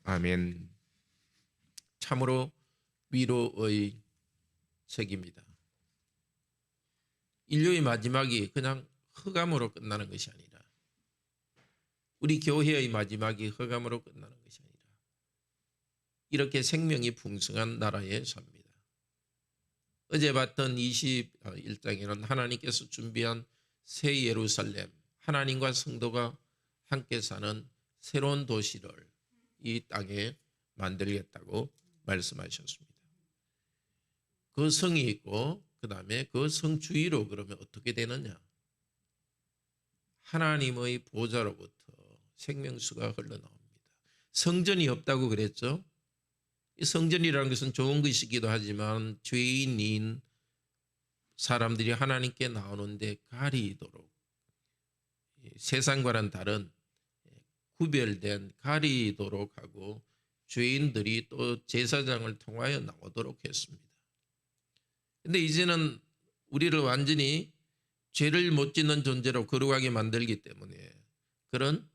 아멘. 참으로 위로의 책입니다. 인류의 마지막이 그냥 흑암으로 끝나는 것이 아니라, 우리 교회의 마지막이 흑암으로 끝나는 것이 아니라 이렇게 생명이 풍성한 나라에 삽니다. 어제 봤던 21장에는 하나님께서 준비한 새 예루살렘, 하나님과 성도가 함께 사는 새로운 도시를 이 땅에 만들겠다고 말씀하셨습니다. 그 성이 있고 그 다음에 그 성 주위로 그러면 어떻게 되느냐? 하나님의 보좌로부터 생명수가 흘러나옵니다. 성전이 없다고 그랬죠? 이 성전이라는 것은 좋은 것이기도 하지만 죄인인 사람들이 하나님께 나오는데 가리도록, 세상과는 다른 구별된 가리도록 하고 죄인들이 또 제사장을 통하여 나오도록 했습니다. 근데 이제는 우리를 완전히 죄를 못 짓는 존재로 거룩하게 만들기 때문에 그런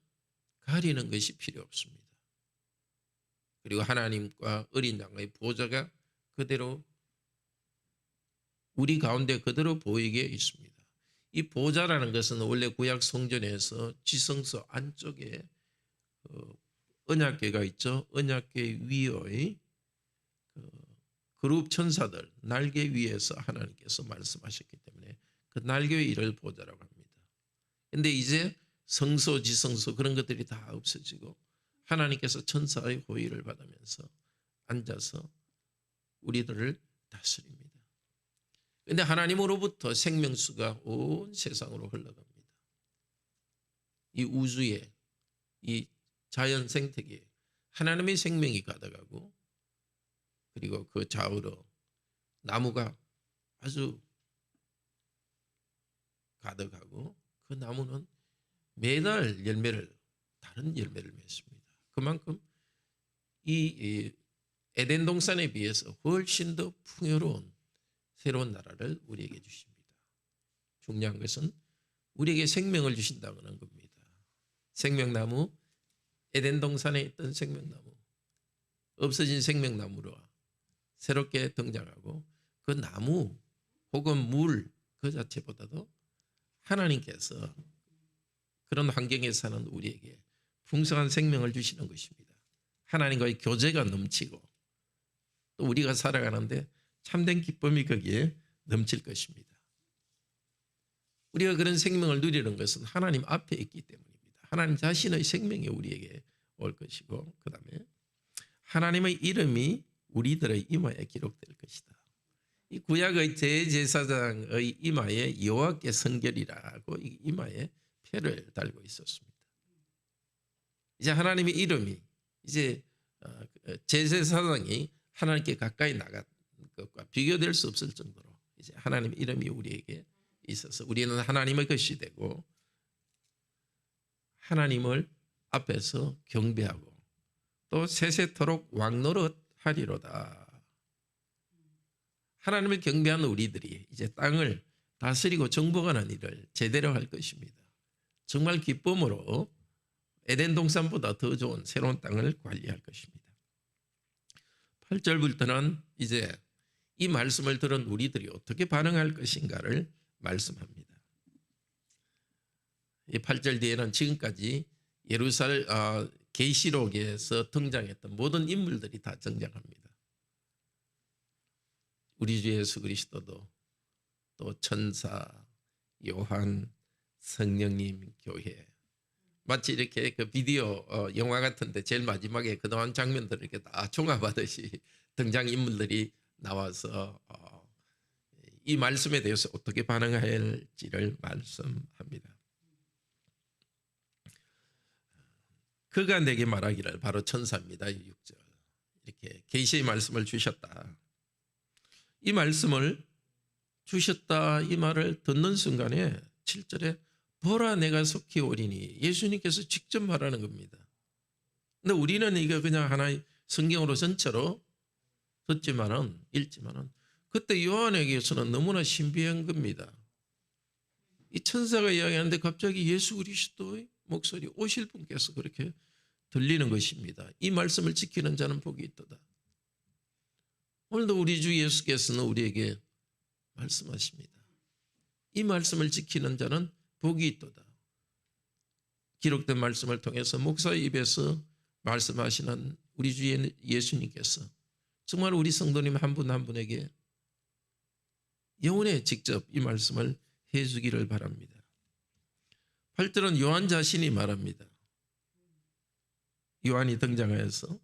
가리는 것이 필요 없습니다. 그리고 하나님과 어린 양의 보좌가 그대로 우리 가운데 그대로 보이게 있습니다. 이 보좌라는 것은 원래 구약 성전에서 지성소 안쪽에 언약궤가 있죠. 언약궤 위의 그룹 천사들 날개 위에서 하나님께서 말씀하셨기 때문에 그 날개 위를 보좌라고 합니다. 그런데 이제 성소, 지성소 그런 것들이 다 없어지고 하나님께서 천사의 호의를 받으면서 앉아서 우리들을 다스립니다. 그런데 하나님으로부터 생명수가 온 세상으로 흘러갑니다. 이 우주에, 이 자연 생태계에 하나님의 생명이 가득하고, 그리고 그 좌우로 나무가 아주 가득하고 그 나무는 매달 다른 열매를 맺습니다. 그만큼 이 에덴 동산에 비해서 훨씬 더 풍요로운 새로운 나라를 우리에게 주십니다. 중요한 것은 우리에게 생명을 주신다는 겁니다. 생명나무, 에덴 동산에 있던 생명나무, 없어진 생명나무로 새롭게 등장하고 그 나무 혹은 물 그 자체보다도 하나님께서 그런 환경에 사는 우리에게 풍성한 생명을 주시는 것입니다. 하나님과의 교제가 넘치고 또 우리가 살아가는데 참된 기쁨이 거기에 넘칠 것입니다. 우리가 그런 생명을 누리는 것은 하나님 앞에 있기 때문입니다. 하나님 자신의 생명이 우리에게 올 것이고, 그 다음에 하나님의 이름이 우리들의 이마에 기록될 것이다. 이 구약의 대제사장의 이마에 여호와께 성결이라고 이마에 표를 달고 있었습니다. 이제 하나님의 이름이 이제 제사장이 하나님께 가까이 나간 것과 비교될 수 없을 정도로 이제 하나님의 이름이 우리에게 있어서 우리는 하나님의 것이 되고 하나님을 앞에서 경배하고 또 세세토록 왕노릇 하리로다. 하나님을 경배하는 우리들이 이제 땅을 다스리고 정복하는 일을 제대로 할 것입니다. 정말 기쁨으로 에덴 동산보다 더 좋은 새로운 땅을 관리할 것입니다. 8절부터는 이제 이 말씀을 들은 우리들이 어떻게 반응할 것인가를 말씀합니다. 이 8절 뒤에는 지금까지 계시록에서 등장했던 모든 인물들이 다 등장합니다. 우리 주 예수 그리스도도, 또 천사, 요한, 성령님, 교회, 마치 이렇게 그 비디오 영화 같은데 제일 마지막에 그동안 장면들을 이렇게 다 종합하듯이 등장인물들이 나와서 이 말씀에 대해서 어떻게 반응할지를 말씀합니다. 그가 내게 말하기를, 바로 천사입니다. 6절 이렇게 계시의 말씀을 주셨다. 이 말씀을 주셨다 이 말을 듣는 순간에 7절에 보라 내가 속히 오리니, 예수님께서 직접 말하는 겁니다. 근데 우리는 이거 그냥 하나의 성경으로 전체로 읽지만은 그때 요한에게서는 너무나 신비한 겁니다. 이 천사가 이야기하는데 갑자기 예수 그리스도의 목소리, 오실 분께서 그렇게 들리는 것입니다. 이 말씀을 지키는 자는 복이 있도다. 오늘도 우리 주 예수께서는 우리에게 말씀하십니다. 이 말씀을 지키는 자는 복이 있도다. 기록된 말씀을 통해서 목사의 입에서 말씀하시는 우리 주 예수님께서 정말 우리 성도님 한 분 한 분에게 영혼에 직접 이 말씀을 해주기를 바랍니다. 8절은 요한 자신이 말합니다. 요한이 등장하여서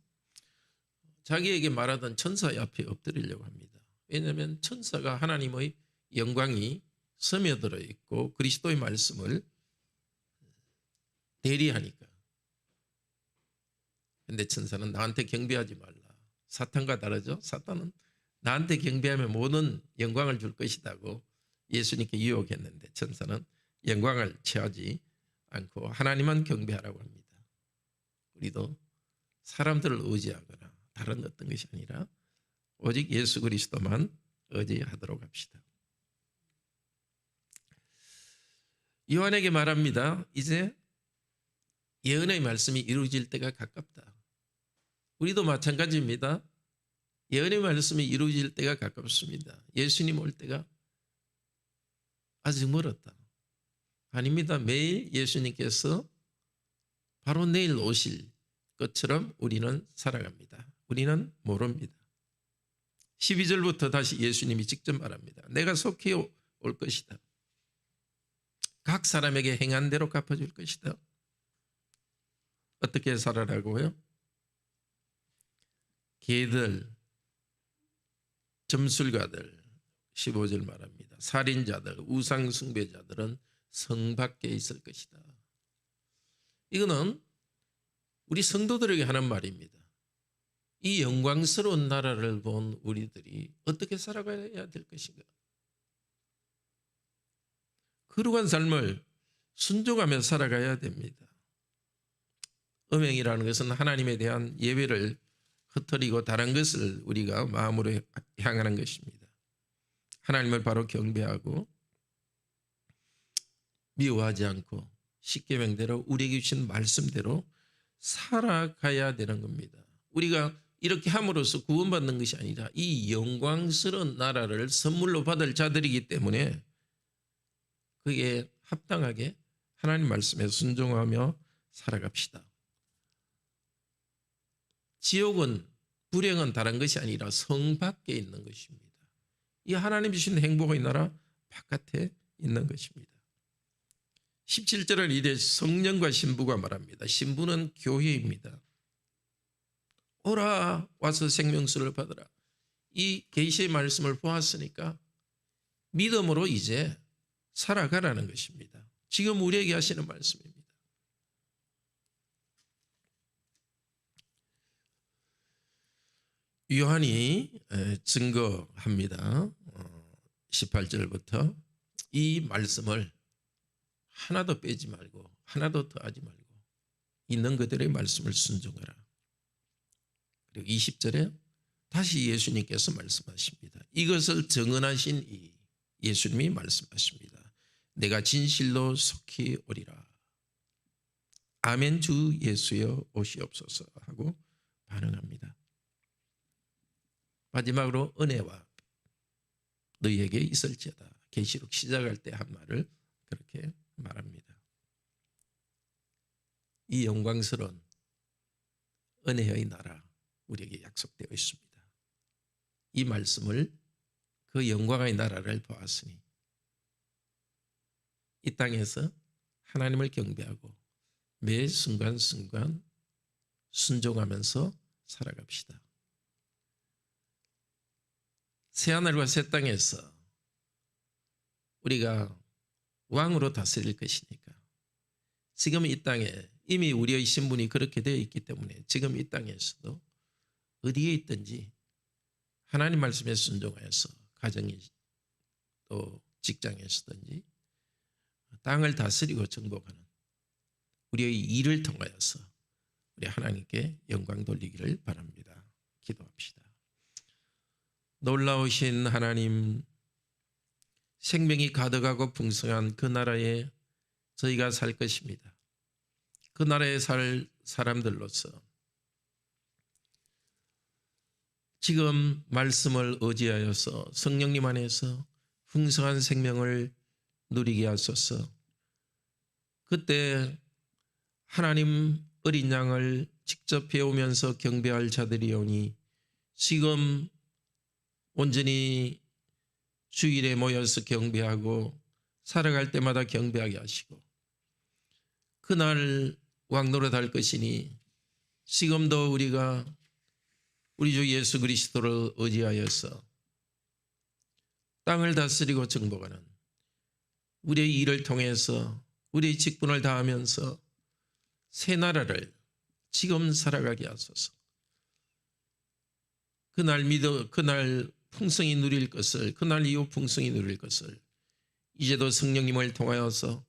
자기에게 말하던 천사 앞에 엎드리려고 합니다. 왜냐하면 천사가 하나님의 영광이 스며들어 있고 그리스도의 말씀을 대리하니까. 그런데 천사는 나한테 경배하지 말라. 사탄과 다르죠. 사탄은 나한테 경배하면 모든 영광을 줄 것이라고 예수님께 유혹했는데 천사는 영광을 취하지 않고 하나님만 경배하라고 합니다. 우리도 사람들을 의지하거나 다른 어떤 것이 아니라 오직 예수 그리스도만 의지하도록 합시다. 요한에게 말합니다. 이제 예언의 말씀이 이루어질 때가 가깝다. 우리도 마찬가지입니다. 예언의 말씀이 이루어질 때가 가깝습니다. 예수님 올 때가 아직 멀었다. 아닙니다. 매일 예수님께서 바로 내일 오실 것처럼 우리는 살아갑니다. 우리는 모릅니다. 12절부터 다시 예수님이 직접 말합니다. 내가 속히 올 것이다. 각 사람에게 행한 대로 갚아줄 것이다. 어떻게 살아라고요? 개들, 점술가들, 15절 말합니다. 살인자들, 우상숭배자들은 성 밖에 있을 것이다. 이거는 우리 성도들에게 하는 말입니다. 이 영광스러운 나라를 본 우리들이 어떻게 살아가야 될 것인가? 거룩한 삶을 순종하며 살아가야 됩니다. 음행이라는 것은 하나님에 대한 예배를 흩어리고 다른 것을 우리가 마음으로 향하는 것입니다. 하나님을 바로 경배하고 미워하지 않고 십계명대로 우리에게 주신 말씀대로 살아가야 되는 겁니다. 우리가 이렇게 함으로써 구원받는 것이 아니라 이 영광스러운 나라를 선물로 받을 자들이기 때문에 그에 합당하게 하나님 말씀에 순종하며 살아갑시다. 지옥은 불행은 다른 것이 아니라 성 밖에 있는 것입니다. 이 하나님 주신 행복의 나라 바깥에 있는 것입니다. 17절은 이래 성령과 신부가 말합니다. 신부는 교회입니다. 오라 와서 생명수를 받으라. 이 계시의 말씀을 보았으니까 믿음으로 이제 살아가라는 것입니다. 지금 우리에게 하시는 말씀입니다. 요한이 증거합니다. 18절부터 이 말씀을 하나도 빼지 말고 하나도 더하지 말고 있는 그들의 말씀을 순종하라. 그리고 20절에 다시 예수님께서 말씀하십니다. 이것을 증언하신 이 예수님이 말씀하십니다. 내가 진실로 속히 오리라. 아멘 주 예수여 오시옵소서 하고 반응합니다. 마지막으로 은혜와 너희에게 있을지어다. 계시록 시작할 때 한 말을 그렇게 말합니다. 이 영광스러운 은혜의 나라 우리에게 약속되어 있습니다. 이 말씀을 그 영광의 나라를 보았으니 이 땅에서 하나님을 경배하고 매 순간순간 순종하면서 살아갑시다. 새하늘과 새 땅에서 우리가 왕으로 다스릴 것이니까 지금 이 땅에 이미 우리의 신분이 그렇게 되어 있기 때문에 지금 이 땅에서도 어디에 있든지 하나님 말씀에 순종하여서 가정이 또 직장에서든지 땅을 다스리고 정복하는 우리의 일을 통하여서 우리 하나님께 영광 돌리기를 바랍니다. 기도합시다. 놀라우신 하나님, 생명이 가득하고 풍성한 그 나라에 저희가 살 것입니다. 그 나라에 살 사람들로서 지금 말씀을 의지하여서 성령님 안에서 풍성한 생명을 누리게 하소서. 그때 하나님 어린 양을 직접 배우면서 경배할 자들이 오니 지금 온전히 주일에 모여서 경배하고 살아갈 때마다 경배하게 하시고 그날 왕노릇할 것이니 지금도 우리가 우리 주 예수 그리스도를 의지하여서 땅을 다스리고 정복하는 우리의 일을 통해서 우리의 직분을 다하면서 새 나라를 지금 살아가게 하소서. 그날 풍성히 누릴 것을, 그날 이후 풍성히 누릴 것을 이제도 성령님을 통하여서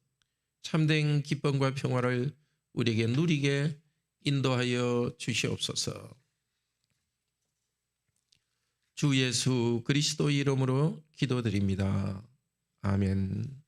참된 기쁨과 평화를 우리에게 누리게 인도하여 주시옵소서. 주 예수 그리스도 이름으로 기도드립니다. 아멘.